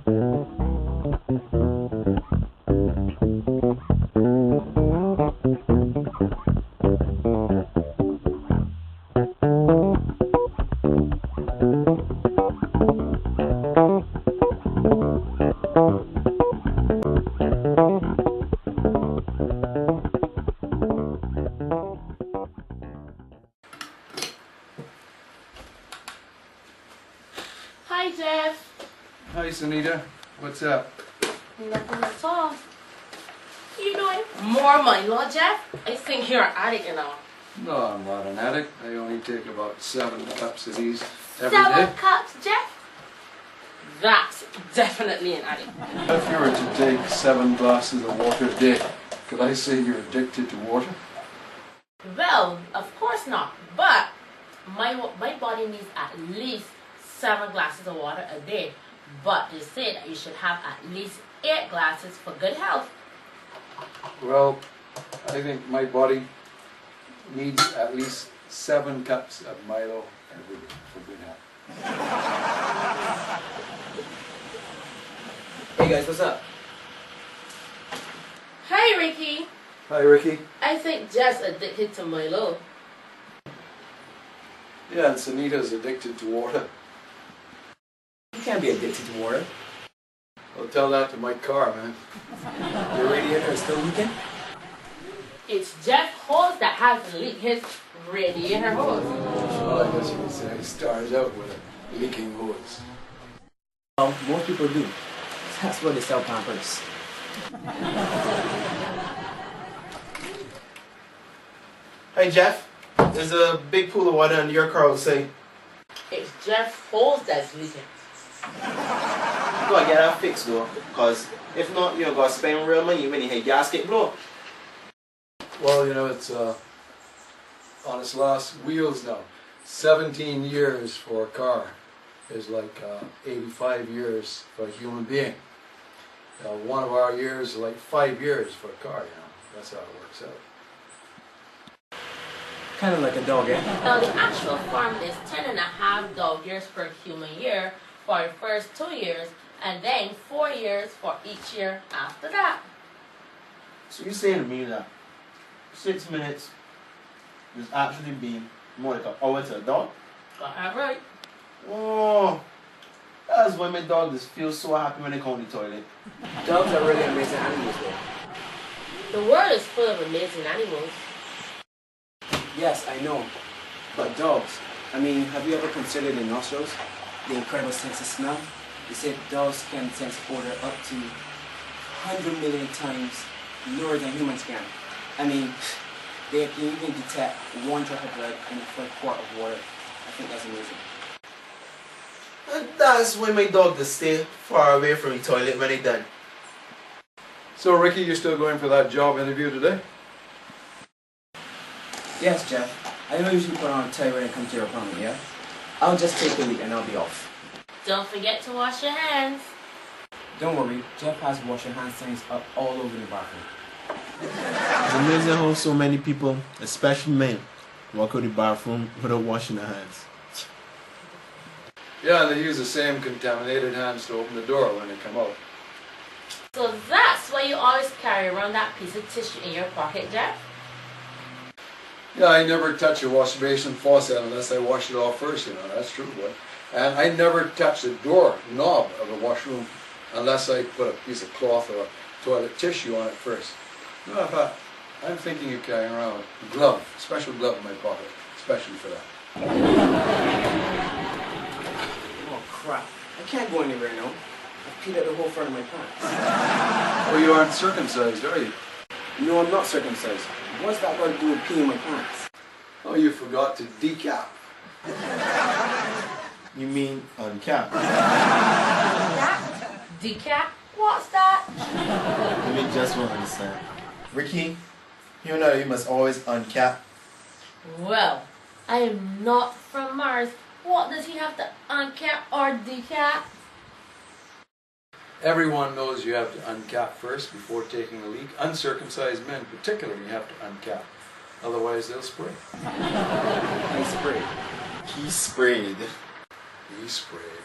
Hi, Jeff. Hi, Sunita. What's up? Nothing at all. You doing more money, Lord Jeff? I think you're an addict, you know. No, I'm not an addict. I only take about 7 cups of these every day. 7 cups, Jeff? That's definitely an addict. If you were to take 7 glasses of water a day, could I say you're addicted to water? Well, of course not. But my body needs at least 7 glasses of water a day. But they say that you should have at least 8 glasses for good health. Well, I think my body needs at least 7 cups of Milo every day for good health. Hey guys, what's up? Hi, Ricky. Hi, Ricky. I think Jeff's addicted to Milo. Yeah, and Sunita's addicted to water. You can't be addicted to water. I'll tell that to my car, man. Your radiator is still leaking? It's Jeff hose that has to leak his radiator hose. Well, I guess you could say I started out with a leaking hose. Well, most people do. That's why they sell Pampers. Hey Jeff, there's a big pool of water under your car outside. It's Jeff's hose that's leaking. You gotta get that fixed though, cause if not, you're gonna spend real money when you hit gasket blow. Well, you know, it's on its last wheels now. 17 years for a car is like 85 years for a human being. One of our years is like 5 years for a car, you know. That's how it works out. Kind of like a dog, eh? Now the actual form is 10.5 dog years per human year for the first 2 years, and then 4 years for each year after that. So you're saying to me that 6 minutes is actually being more like an hour to a dog? Got that right. Oh, that's why my dog just feels so happy when they come to the toilet. Dogs are really amazing animals, though. The world is full of amazing animals. Yes, I know. But dogs, I mean, have you ever considered the nostrils? The incredible sense of smell? They say dogs can sense odor up to 100 million times lower than humans can. I mean, they can even detect 1 drop of blood in a full quart of water. I think that's amazing. And that's why my dog just stay far away from the toilet when they done. So, Ricky, you're still going for that job interview today? Yes, Jeff. I don't usually put on a tie when I come to your appointment, yeah? I'll just take a leak and I'll be off. Don't forget to wash your hands. Don't worry, Jeff has wash your hands signs up all over the bathroom. It's amazing how so many people, especially men, walk out the bathroom without washing their hands. Yeah, and they use the same contaminated hands to open the door when they come out. So that's why you always carry around that piece of tissue in your pocket, Jeff? Yeah, I never touch a wash basin faucet unless I wash it off first, you know, that's true. But, and I never touch the door knob of a washroom unless I put a piece of cloth or toilet tissue on it first. No, I thought, I'm thinking of carrying around a glove, a special glove in my pocket, especially for that. Oh crap, I can't go anywhere now. I've peed out the whole front of my pants. Oh, you aren't circumcised, are you? No, I'm not circumcised. What's that got to do with peeing my pants? Oh, you forgot to decap. You mean uncap? Decap? What's that? Let me just won't understand. Ricky, you know you must always uncap. Well, I am not from Mars. What does he have to uncap or decap? Everyone knows you have to uncap first before taking a leak. Uncircumcised men particularly have to uncap. Otherwise they'll spray. I sprayed. He sprayed. He sprayed.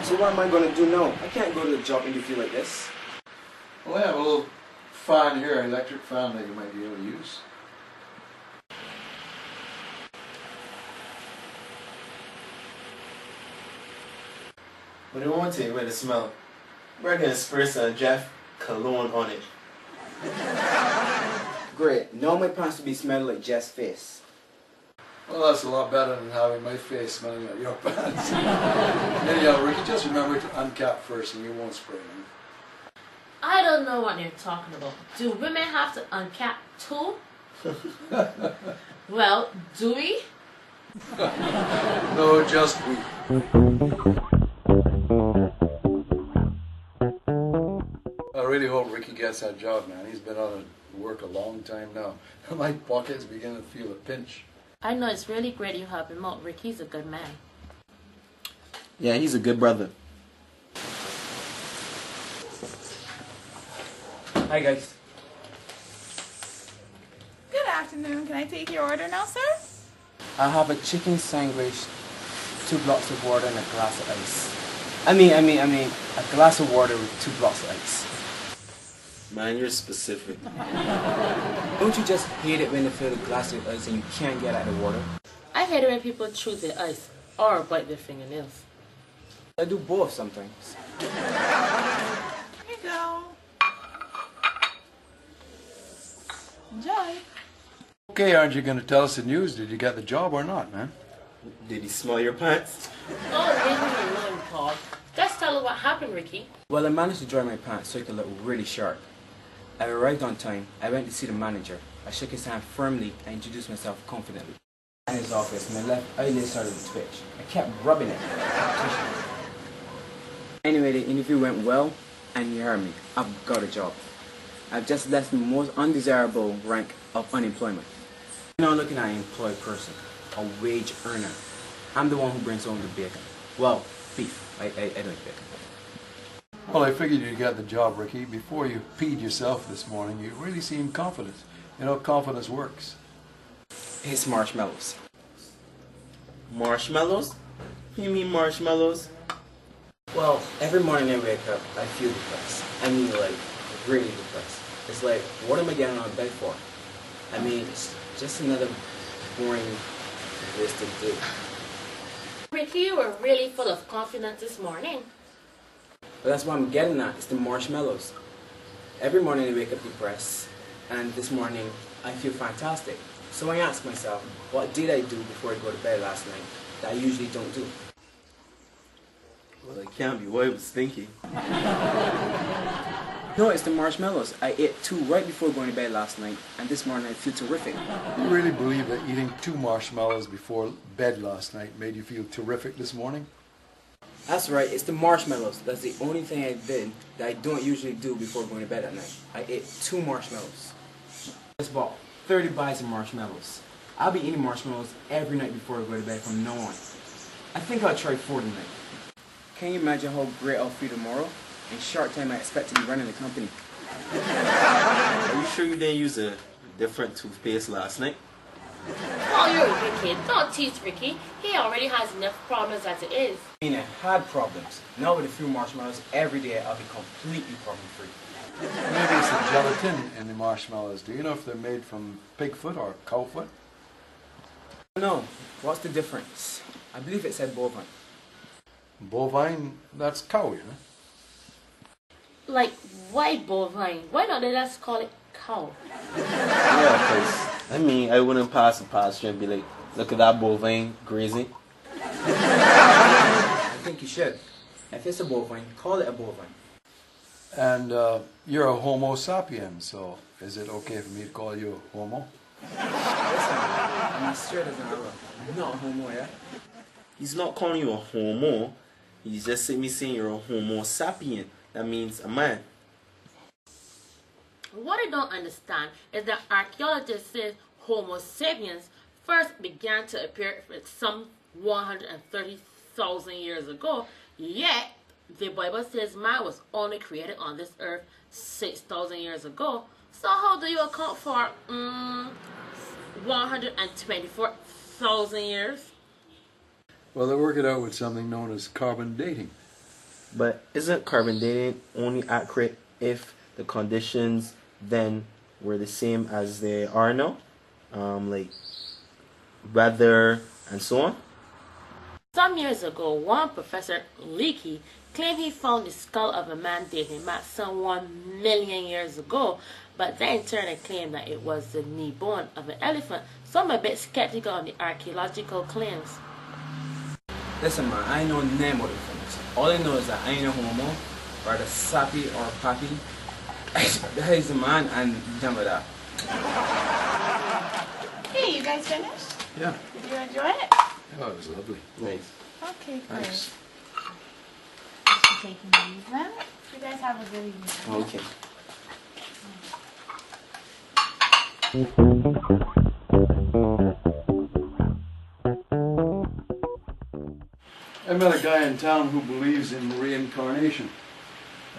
So what am I going to do now? I can't go to the job interview like this. Well, I have a little fan here, electric fan that you might be able to use. But it won't take away the smell. We're gonna spray some Jeff cologne on it. Great. Now my pants will be smelling like Jeff's face. Well, that's a lot better than having my face smelling like your pants. Anyhow, Ricky, just remember to uncap first and you won't spray them. I don't know what you're talking about. Do women have to uncap too? Well, do we? No, just we. I really hope Ricky gets that job, man. He's been out of work a long time now. My pocket's beginning to feel a pinch. I know it's really great you help him out. Ricky's a good man. Yeah, he's a good brother. Hi guys. Good afternoon. Can I take your order now, sir? I'll have a chicken sandwich, 2 blocks of water and a glass of ice. I mean, a glass of water with 2 blocks of ice. Man, you're specific. Don't you just hate it when they fill the glass with ice and you can't get at the water? I hate it when people chew their ice or bite their fingernails. I do both sometimes. Here you go. Enjoy. Okay, aren't you going to tell us the news? Did you get the job or not, man? Did he smell your pants? Oh, leave him alone, Paul. Just tell her what happened, Ricky. Well, I managed to dry my pants so I could look really sharp. I arrived on time. I went to see the manager. I shook his hand firmly and introduced myself confidently. In his office, my left eyelid started to twitch. I kept rubbing it. Anyway, the interview went well, and you heard me. I've got a job. I've just left the most undesirable rank of unemployment. I'm not looking at an employed person, a wage earner. I'm the one who brings home the bacon. Well, beef. I don't eat bacon. Well, I figured you'd get the job, Ricky. Before you peed yourself this morning, you really seemed confident. You know, confidence works. It's marshmallows. Marshmallows? You mean marshmallows? Well, every morning I wake up, I feel depressed. I mean, like, really depressed. It's like, what am I getting out of bed for? I mean, it's just another boring, wasted day. Ricky, you were really full of confidence this morning. But that's what I'm getting at. It's the marshmallows. Every morning I wake up depressed, and this morning I feel fantastic. So I ask myself, what did I do before I go to bed last night that I usually don't do? Well, it can't be what I was thinking. No, it's the marshmallows. I ate 2 right before going to bed last night, and this morning I feel terrific. You really believe that eating 2 marshmallows before bed last night made you feel terrific this morning? That's right, it's the marshmallows. That's the only thing I did that I don't usually do before going to bed at night. I ate 2 marshmallows. I just bought 30 bags of marshmallows. I'll be eating marshmallows every night before I go to bed from now on. I think I'll try 4 tonight. Can you imagine how great I'll feel tomorrow? In short time, I expect to be running the company. Are you sure you didn't use a different toothpaste last night? Oh, you're wicked. Don't tease Ricky. He already has enough problems as it is. I mean, I had problems. Now with a few marshmallows every day, I'll be completely problem-free. Maybe it's the gelatin in the marshmallows. Do you know if they're made from pig foot or cow foot? No, what's the difference? I believe it said bovine. Bovine, that's cow, you know. Like, why bovine? Why not they just call it cow? Yeah, because, I mean, I wouldn't pass a pasture and be like, look at that bovine grazing. I think you should. If it's a bovine, call it a bovine. And you're a homo sapien, so is it okay for me to call you a homo? Listen, I'm straight as an arrow. I'm not a homo, yeah? He's not calling you a homo. He's just saying you're a homo sapien. That means a man. What I don't understand is that archaeologists say Homo sapiens first began to appear some 130,000 years ago, yet the Bible says man was only created on this earth 6,000 years ago. So how do you account for 124,000 years? Well, they work it out with something known as carbon dating. But isn't carbon dating only accurate if the conditions then were the same as they are now? Like weather and so on? Some years ago, one Professor Leakey claimed he found the skull of a man dating back some 1 million years ago, but then in turn claimed that it was the knee bone of an elephant, so I'm a bit skeptical on the archaeological claims. Listen, man, I know name about the things. All I know is that I ain't a homo, or the sappy or pappy. That is the man, and done with that. Hey, you guys finished? Yeah. Did you enjoy it? Oh, it was lovely. Nice. Okay, great. Thanks. Just taking these then. You guys have a good evening. Okay. I met a guy in town who believes in reincarnation.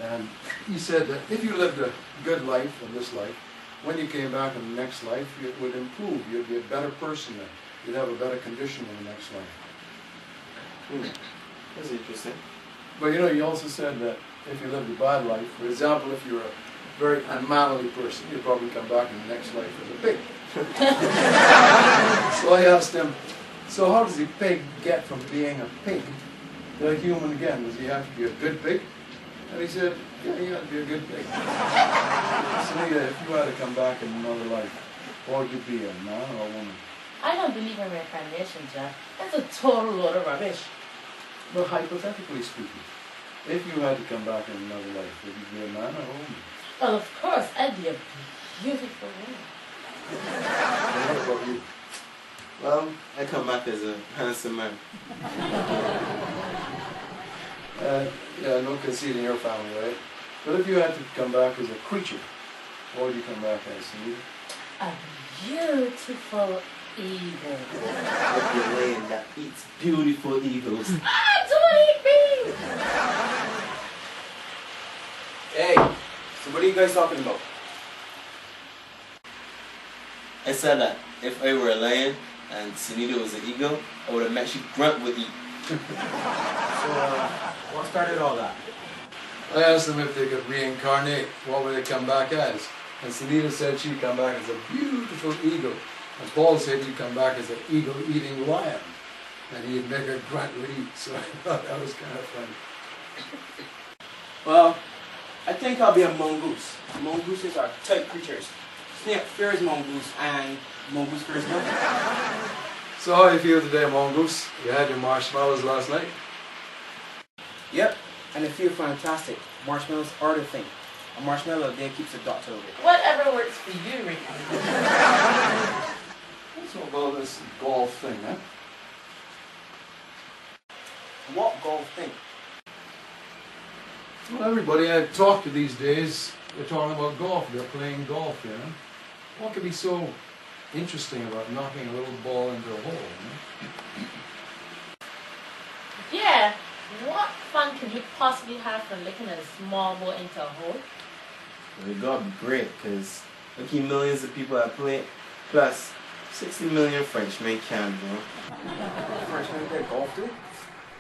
And he said that if you lived a good life in this life, when you came back in the next life, it would improve. You'd be a better person then. You'd have a better condition in the next life. That's interesting. But you know, he also said that if you lived a bad life, for example, if you're a very unmanly person, you'd probably come back in the next life as a pig. So I asked him, so how does a pig get from being a pig to a human again? Does he have to be a good pig? And he said, yeah, he had to be a good pig. So if you had to come back in another life, what would you be, a man or a woman? I don't believe in reincarnation, Jack. That's a total load of rubbish. But hypothetically speaking, if you had to come back in another life, would you be a man or a woman? Well, of course, I'd be a beautiful woman. And what about you? Well, I come back as a handsome man. Yeah, no conceit in your family, right? But if you had to come back as a creature, what would you come back as, Steve? A beautiful eagle. Like a lion that eats beautiful eagles. Ah, don't eat me! Hey, so what are you guys talking about? I said that if I were a lion and Sunita was an eagle, I would have met you grunt would eat. So, what started all that? I asked them if they could reincarnate, what would they come back as? And Sunita said she'd come back as a beautiful eagle. And Paul said he'd come back as an eagle-eating lion. And he'd make her grunt would eat. So I thought that was kind of funny. Well, I think I'll be a mongoose. Mongooses are tight creatures. Snake fears mongoose, and mongoose fears nothing. So how do you feel today, Mongoose? You had your marshmallows last night? Yep, and I feel fantastic. Marshmallows are the thing. A marshmallow a day keeps the doctor away. Whatever works for you, Ricky. What's all about this golf thing, huh? What golf thing? Well, everybody I talk to these days, they're talking about golf. They're playing golf, you know? What could be so interesting about knocking a little ball into a hole, you know? Yeah, what fun can you possibly have from licking a small ball into a hole? Well, it gotta be great, because look at millions of people that play, plus 60 million Frenchmen can, bro. Frenchmen play golf too?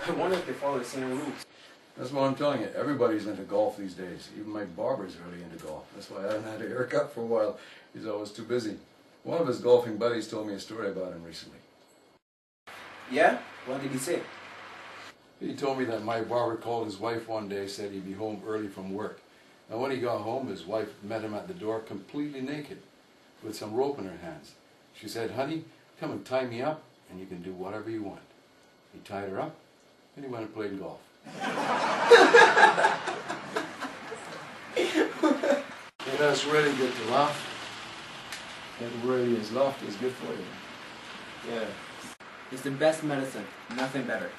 I wonder if they follow the same rules. That's what I'm telling you. Everybody's into golf these days. Even my barber's really into golf. That's why I haven't had a haircut for a while. He's always too busy. One of his golfing buddies told me a story about him recently. Yeah? What did he say? He told me that my barber called his wife one day, said he'd be home early from work. And when he got home, his wife met him at the door completely naked, with some rope in her hands. She said, "Honey, come and tie me up, and you can do whatever you want." He tied her up, and he went and played golf. It is really good to laugh. It really is. Laughter is good for you. Yeah. It's the best medicine. Nothing better.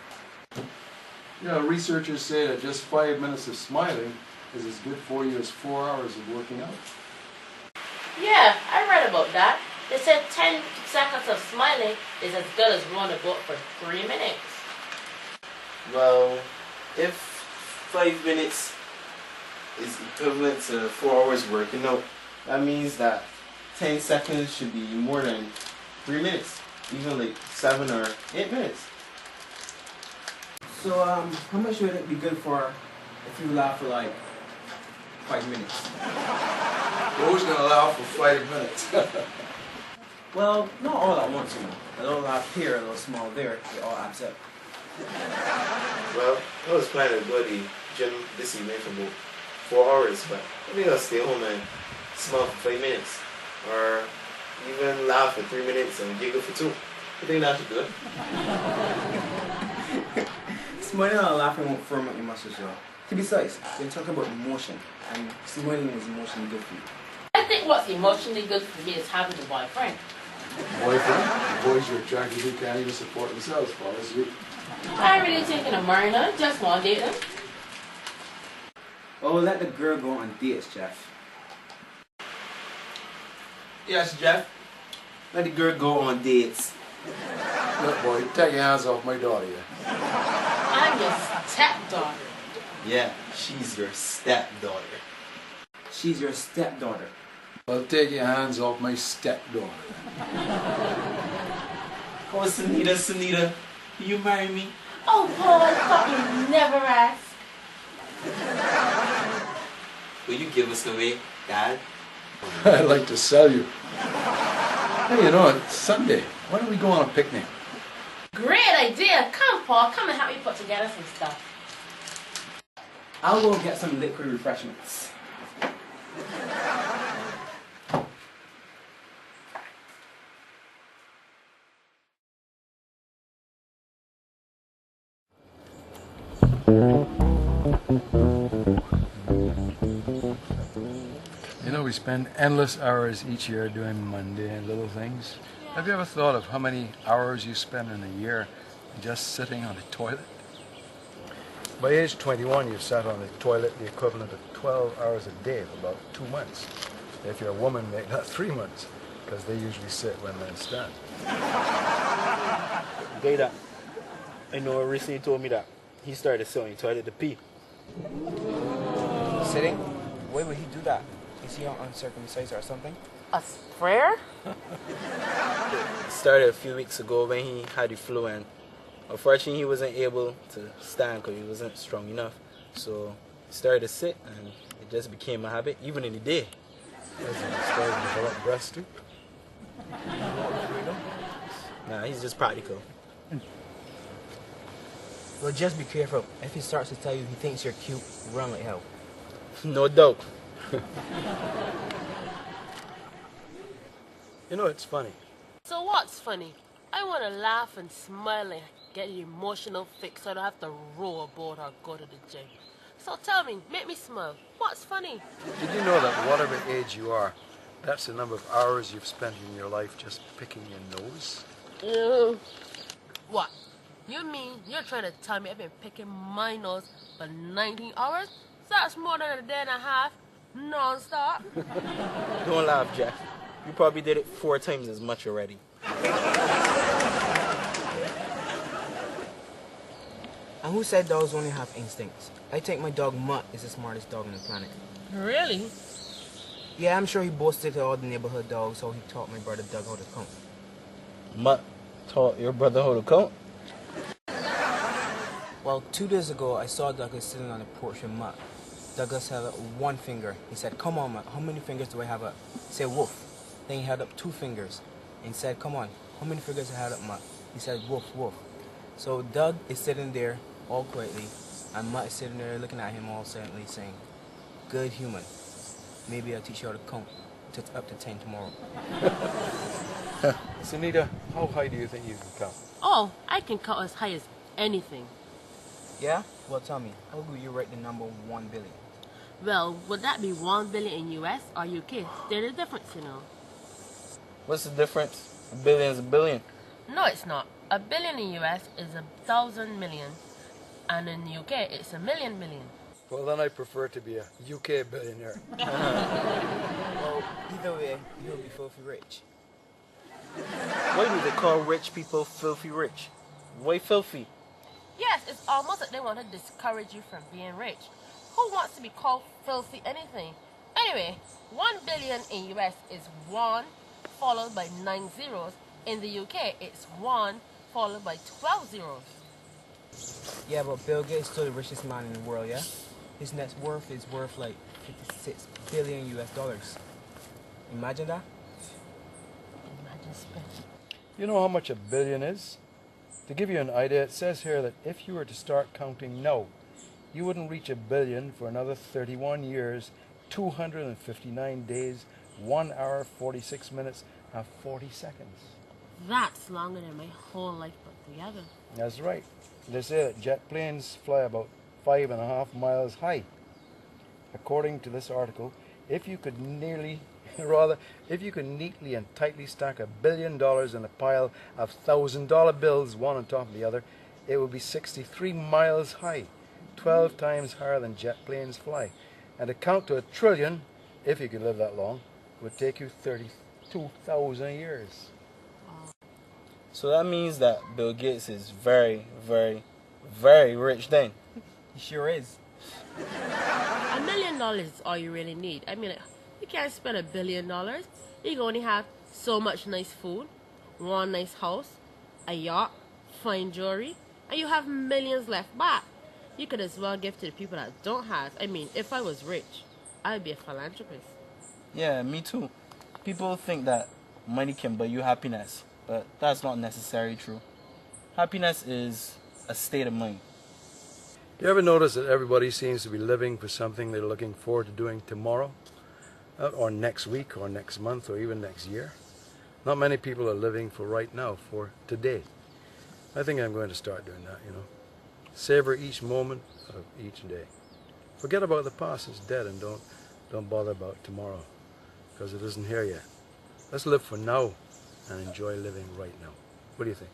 You know, researchers say that just 5 minutes of smiling is as good for you as 4 hours of working out. Yeah, I read about that. They said 10 seconds of smiling is as good as rowing a boat for 3 minutes. Well, if 5 minutes is equivalent to 4 hours working out, that means that 10 seconds should be more than 3 minutes, even like 7 or 8 minutes. So, how much would it be good for if you laugh for like 5 minutes? Who's gonna laugh for 5 minutes? Well, not all at once, you know. A little laugh here, a little small there, it all adds up. Well, I was planning to go to the gym this evening for about 4 hours, but I think I'll stay home and smile for 5 minutes. Or even laugh for 3 minutes and giggle for 2. I think that's good. Smiling and laughing won't firm up your muscles, y'all. Besides, they're talking about emotion, and smiling is emotionally good for you. I think what's emotionally good for me is having a boyfriend. Boyfriend? The boys you're attracted to can't even support themselves, Paul. That's you. I ain't really taking a marina, just one date them. Well, we'll let the girl go on dates, Jeff. Yes, Jeff. Let the girl go on dates. Look, boy, take your hands off my daughter, yeah. I'm your stepdaughter. Yeah, she's your stepdaughter. She's your stepdaughter. Well, take your hands off my stepdaughter. Oh, Sunita, will you marry me? Oh, Paul, I thought you'd never ask. Will you give us away, Dad? I'd like to sell you. Hey, you know, it's Sunday. Why don't we go on a picnic? Great idea. Come, Paul, come and help me put together some stuff. I'll go get some liquid refreshments. You know, we spend endless hours each year doing mundane little things. Have you ever thought of how many hours you spend in a year just sitting on the toilet? By age 21, you've sat on the toilet the equivalent of 12 hours a day for about 2 months. If you're a woman, make that 3 months, because they usually sit when men stand. Gator, I know recently told me that he started sitting on the toilet to pee. Sitting? Why would he do that? Is he uncircumcised or something? A sprayer? It started a few weeks ago when he had the flu, and unfortunately he wasn't able to stand because he wasn't strong enough. So he started to sit, and it just became a habit, even in the day. As he started to develop breast too. Nah, he's just practical. Well, just be careful. If he starts to tell you he thinks you're cute, run like hell. No doubt. You know, it's funny. So what's funny? I want to laugh and smile and get an emotional fix so I don't have to row a boat or go to the gym. So tell me, make me smile. What's funny? Did you know that whatever age you are, that's the number of hours you've spent in your life just picking your nose? What? You mean you're trying to tell me I've been picking my nose for 19 hours? So that's more than a day and a half, non-stop. Don't laugh, Jeff. You probably did it 4 times as much already. And who said dogs only have instincts? I think my dog Mutt is the smartest dog on the planet. Really? Yeah, I'm sure he boasted to all the neighborhood dogs how he taught my brother Doug how to count. Mutt taught your brother how to count? Well, 2 days ago, I saw Douglas sitting on the porch with Mutt. Douglas held up 1 finger. He said, "Come on, Mutt, how many fingers do I have up?" He said, "Woof." Then he held up 2 fingers and said, "Come on, how many fingers I had up, Mutt?" He said, "Woof, woof." So Doug is sitting there all quietly, and Mutt is sitting there looking at him all silently saying, "Good human. Maybe I'll teach you how to count up to 10 tomorrow." Sunita, how high do you think you can count? Oh, I can count as high as anything. Yeah? Well, tell me, how will you rate the number 1 billion? Well, would that be 1 billion in US or UK? There's a difference, you know. What's the difference? A billion is a billion. No, it's not. A billion in US is 1,000 million, and in the UK it's 1,000,000 million. Well, then I prefer to be a UK billionaire. Well, either way, you'll be filthy rich. Why do they call rich people filthy rich? Why filthy? Yes, it's almost like they want to discourage you from being rich. Who wants to be called filthy anything? Anyway, 1 billion in US is 1 followed by 9 zeros. In the UK, it's 1 followed by 12 zeros. Yeah, but Bill Gates is still the richest man in the world, yeah? His net worth is worth like 56 billion US dollars. Imagine that. Imagine spending. You know how much a billion is? To give you an idea, it says here that if you were to start counting now, you wouldn't reach a billion for another 31 years, 259 days, 1 hour, 46 minutes, and 40 seconds. That's longer than my whole life put together. That's right. They say that jet planes fly about 5.5 miles high. According to this article, if you could neatly and tightly stack $1 billion in a pile of $1,000 bills, one on top of the other, it would be 63 miles high, 12 times higher than jet planes fly. And to count to $1 trillion, if you could live that long, would take you 32,000 years. So that means that Bill Gates is very, very, very rich then. He sure is. $1 million is all you really need. I mean, like, you can't spend $1 billion. You can only have so much nice food, one nice house, a yacht, fine jewelry, and you have millions left back. You could as well give to the people that don't have. I mean, if I was rich, I would be a philanthropist. Yeah, me too. People think that money can buy you happiness, but that's not necessarily true. Happiness is a state of mind. Do you ever notice that everybody seems to be living for something they're looking forward to doing tomorrow? Or next week, or next month, or even next year? Not many people are living for right now, for today. I think I'm going to start doing that, you know. Savor each moment of each day. Forget about the past, it's dead, and don't bother about tomorrow, because it isn't here yet. Let's live for now and enjoy living right now. What do you think?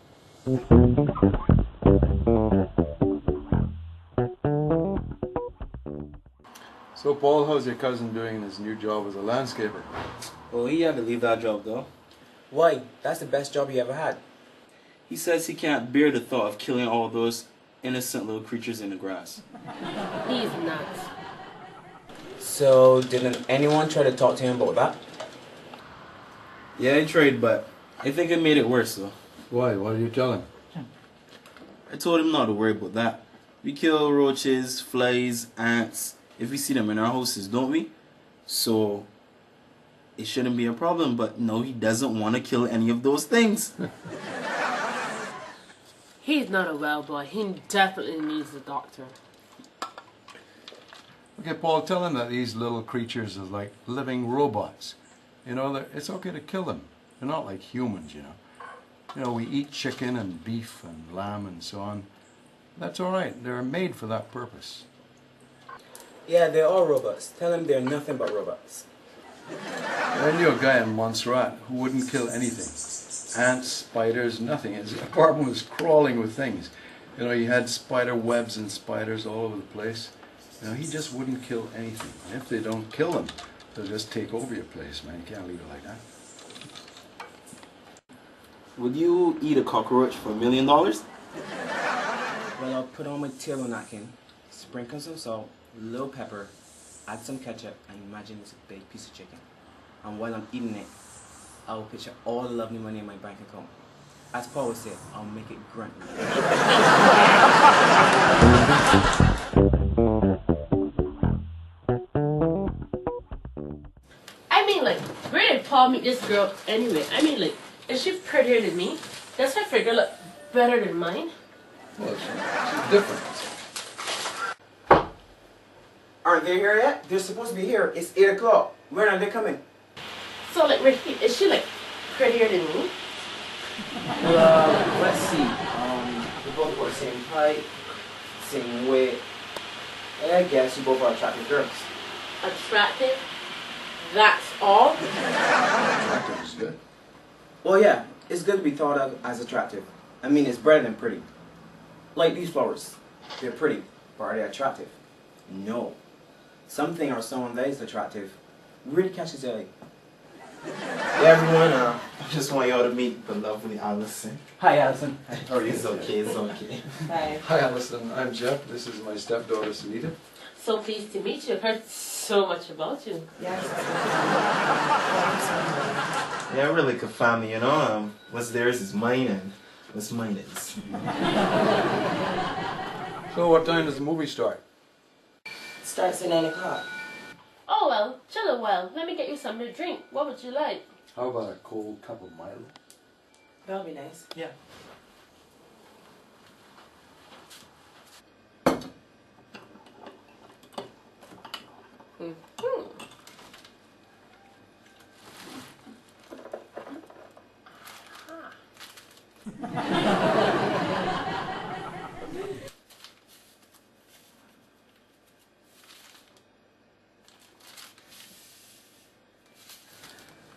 So Paul, how's your cousin doing in his new job as a landscaper? Well, he had to leave that job though. Why? That's the best job he ever had. He says he can't bear the thought of killing all those innocent little creatures in the grass. He's nuts. So, didn't anyone try to talk to him about that? Yeah, I tried, but I think it made it worse though. Why? What did you tell him? I told him not to worry about that. We kill roaches, flies, ants, if we see them in our houses, don't we? So, it shouldn't be a problem, but no, he doesn't want to kill any of those things. He's not a well boy. He definitely needs a doctor. Okay, Paul, tell him that these little creatures are like living robots. You know, it's okay to kill them. They're not like humans, you know. You know, we eat chicken and beef and lamb and so on. That's all right. They're made for that purpose. Yeah, they're all robots. Tell him they're nothing but robots. I knew a guy in Montserrat who wouldn't kill anything. Ants, spiders, nothing. His apartment was crawling with things. You know, he had spider webs and spiders all over the place. You know, he just wouldn't kill anything. And if they don't kill them, they'll just take over your place, man. You can't leave it like that. Would you eat a cockroach for $1 million? Well, I'll put on my table napkin, sprinkle some salt, a little pepper, add some ketchup, and imagine it's a big piece of chicken. And while I'm eating it, I'll picture all the lovely money in my bank account. As Paul would say, I'll make it grunt. I mean, like, where did Paul meet this girl anyway? I mean, like, is she prettier than me? Does her figure look better than mine? Well, she's different. Aren't they here yet? They're supposed to be here. It's 8 o'clock. When are they coming? So, like, is she, like, prettier than me? Well, let's see. We both got the same height, same weight. And I guess you both are attractive girls. Attractive? That's all? Attractive is good. Well, yeah, it's good to be thought of as attractive. I mean, it's better than pretty. Like these flowers. They're pretty, but are they attractive? No. Something or someone that is attractive really catches your eye. Yeah, everyone, I just want y'all to meet the lovely Allison. Hi, Allison. It's okay, it's okay. Hi. Hi, Alison. I'm Jeff. This is my stepdaughter, Sunita. So pleased to meet you. I've heard so much about you. Yes. Yeah, I really could find me, you know. What's theirs is mine, and what's mine is. So what time does the movie start? It starts at 9 o'clock. Oh well, chill a while. Let me get you something to drink. What would you like? How about a cold cup of Milo? That'll be nice. Yeah.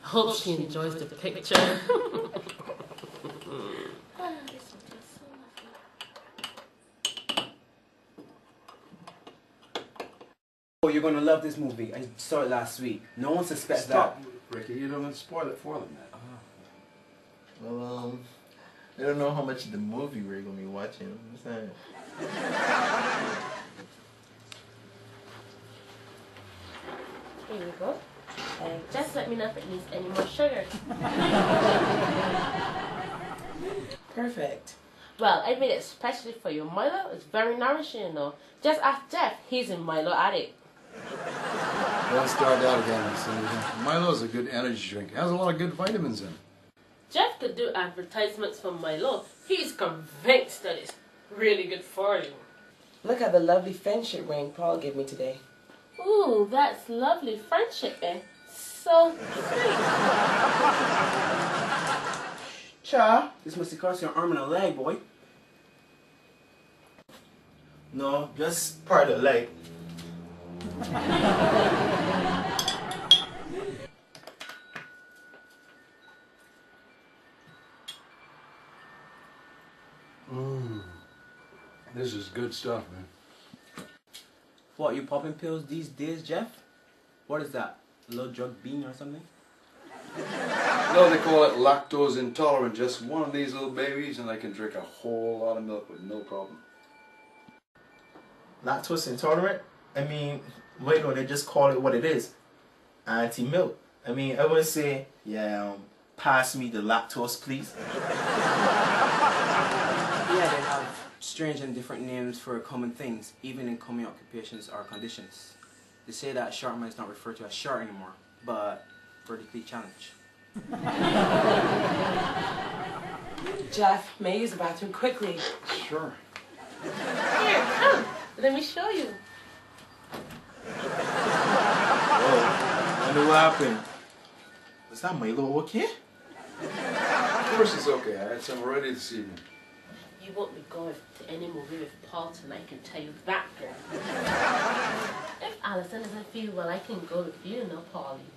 Hope she enjoys the picture. Oh, you're gonna love this movie. I saw it last week. No one suspects Stop, that. Ricky. You don't spoil it for them, man. Well, I don't know how much of the movie we're gonna be watching. Understand? Here you go. And just let me know if it needs any more sugar. Perfect. Well, I made it especially for you. Milo is very nourishing, you know. Just ask Jeff. He's a Milo addict. Don't start that again. Milo's a good energy drink. It has a lot of good vitamins in it. Jeff could do advertisements for Milo. He's convinced that it's really good for you. Look at the lovely friendship ring Paul gave me today. Ooh, that's lovely friendship, eh? So sweet. Cha, this must have cost you an arm and a leg, boy. No, just part of the leg. This is good stuff, man. What, you popping pills these days, Jeff? What is that? A little drug bean or something? No, they call it lactose intolerant. Just one of these little babies and I can drink a whole lot of milk with no problem. Lactose intolerant? I mean, wait, no, they just call it what it is. Anti-milk. I mean, I would say, yeah, pass me the lactose, please. Yeah, they have strange and different names for common things, even in common occupations or conditions. They say that short man is not referred to as short anymore, but vertically challenged. Jeff, may I use the bathroom quickly? Sure. Here, come. Let me show you. Whoa, wonder what happened. Was that Milo okay? Of course it's okay. I had some already this evening. You won't be going to any movie with Paul tonight, I can tell you that, girl. If Allison doesn't feel well, I can go with you, no, Paulie.